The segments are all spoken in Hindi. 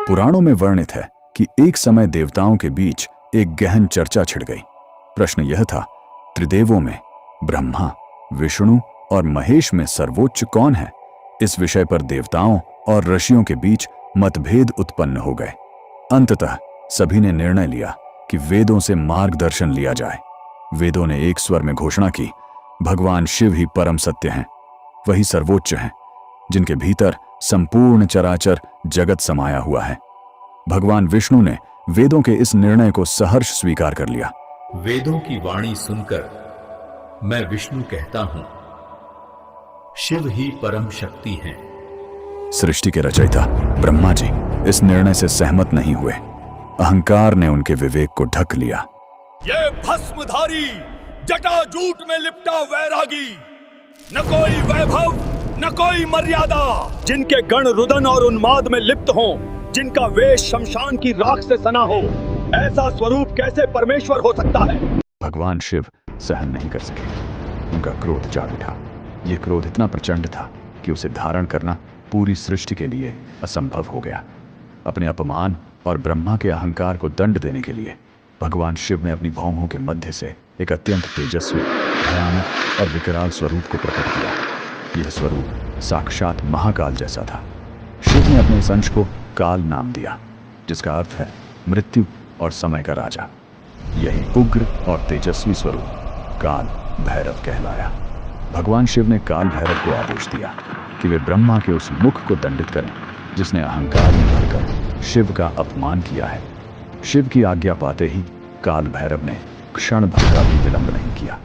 पुराणों में वर्णित है कि एक समय देवताओं के बीच एक गहन चर्चा छिड़ गई। प्रश्न यह था, त्रिदेवों में ब्रह्मा, विष्णु और महेश में सर्वोच्च कौन है? इस विषय पर देवताओं और ऋषियों के बीच मतभेद उत्पन्न हो गए। अंततः सभी ने निर्णय लिया कि वेदों से मार्गदर्शन लिया जाए। वेदों ने एक स्वर में घोषणा की, भगवान शिव ही परम सत्य हैं, वही सर्वोच्च हैं, जिनके भीतर संपूर्ण चराचर जगत समाया हुआ है। भगवान विष्णु ने वेदों के इस निर्णय को सहर्ष स्वीकार कर लिया। वेदों की वाणी सुनकर मैं विष्णु कहता हूं, शिव ही परम शक्ति हैं। सृष्टि के रचयिता ब्रह्मा जी इस निर्णय से सहमत नहीं हुए। अहंकार ने उनके विवेक को ढक लिया। ये भस्मधारी जटाजूट में लिपटा वैरागी, न कोई वैभव न कोई मर्यादा, जिनके गण रुदन और उन्माद में लिप्त हों, जिनका वेश शमशान की राख से सना हो, ऐसा स्वरूप कैसे परमेश्वर हो सकता है? भगवान शिव सहन नहीं कर सके। उनका क्रोध जाग उठा। यह क्रोध इतना प्रचंड था कि उसे धारण करना पूरी सृष्टि के लिए असंभव हो गया। अपने अपमान और ब्रह्मा के अहंकार को दंड देने के लिए भगवान शिव ने अपनी भौहों के मध्य से एक अत्यंत तेजस्वी, भयानक और विकराल स्वरूप को प्रकट किया। यह स्वरूप साक्षात महाकाल जैसा था। शिव ने अपने इस अंश को काल नाम दिया, जिसका अर्थ है मृत्यु और समय का राजा। यही उग्र और तेजस्वी स्वरूप काल भैरव कहलाया। भगवान शिव ने काल भैरव को आदेश दिया कि वे ब्रह्मा के उस मुख को दंडित करें जिसने अहंकार में भरकर शिव का अपमान किया है। शिव की आज्ञा पाते ही काल भैरव ने क्षण भर का भी विलंब नहीं किया।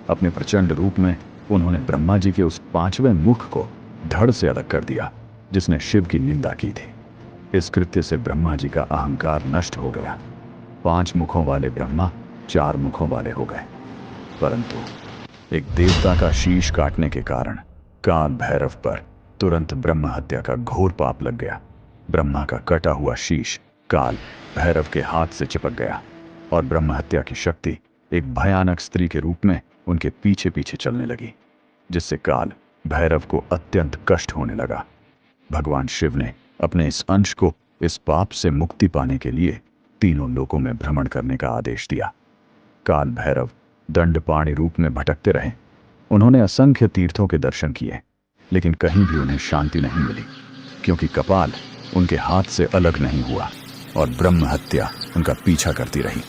अपने प्रचंड रूप में उन्होंने ब्रह्मा जी के उस 5वें मुख को धड़ से अलग कर दिया जिसने शिव की निंदा की थी। इस कृत्य से ब्रह्मा जी का अहंकार नष्ट हो गया। 5 मुखों वाले ब्रह्मा 4 मुखों वाले हो गए। परंतु एक देवता का शीश काटने के कारण काल भैरव पर तुरंत ब्रह्म हत्या का घोर पाप लग गया। ब्रह्मा का कटा हुआ शीश काल भैरव के हाथ से चिपक गया और ब्रह्म हत्या की शक्ति एक भयानक स्त्री के रूप में उनके पीछे पीछे चलने लगी, जिससे काल भैरव को अत्यंत कष्ट होने लगा। भगवान शिव ने अपने इस अंश को इस पाप से मुक्ति पाने के लिए तीनों लोकों में भ्रमण करने का आदेश दिया। काल भैरव दंडपाणी रूप में भटकते रहे। उन्होंने असंख्य तीर्थों के दर्शन किए, लेकिन कहीं भी उन्हें शांति नहीं मिली, क्योंकि कपाल उनके हाथ से अलग नहीं हुआ और ब्रह्म हत्या उनका पीछा करती रही।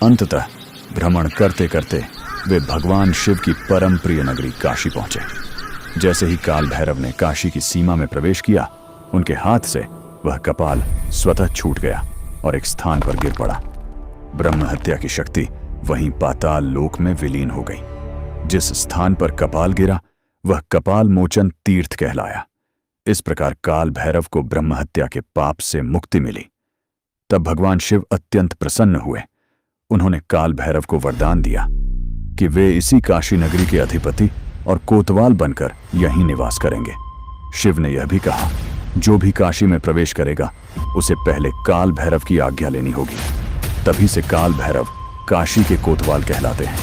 अंततः भ्रमण करते करते वे भगवान शिव की परम प्रिय नगरी काशी पहुंचे। जैसे ही काल भैरव ने काशी की सीमा में प्रवेश किया, उनके हाथ से वह कपाल स्वतः छूट गया और एक स्थान पर गिर पड़ा। ब्रह्म हत्या की शक्ति वहीं पाताल लोक में विलीन हो गई। जिस स्थान पर कपाल गिरा वह कपाल मोचन तीर्थ कहलाया। इस प्रकार काल भैरव को ब्रह्म हत्या के पाप से मुक्ति मिली। तब भगवान शिव अत्यंत प्रसन्न हुए। उन्होंने काल भैरव को वरदान दिया कि वे इसी काशी नगरी के अधिपति और कोतवाल बनकर यहीं निवास करेंगे। शिव ने यह भी कहा, जो भी काशी में प्रवेश करेगा उसे पहले काल भैरव की आज्ञा लेनी होगी। तभी से काल भैरव काशी के कोतवाल कहलाते हैं,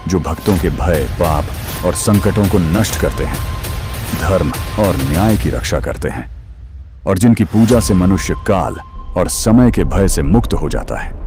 जो भक्तों के भय, पाप और संकटों को नष्ट करते हैं, धर्म और न्याय की रक्षा करते हैं और जिनकी पूजा से मनुष्य काल और समय के भय से मुक्त हो जाता है।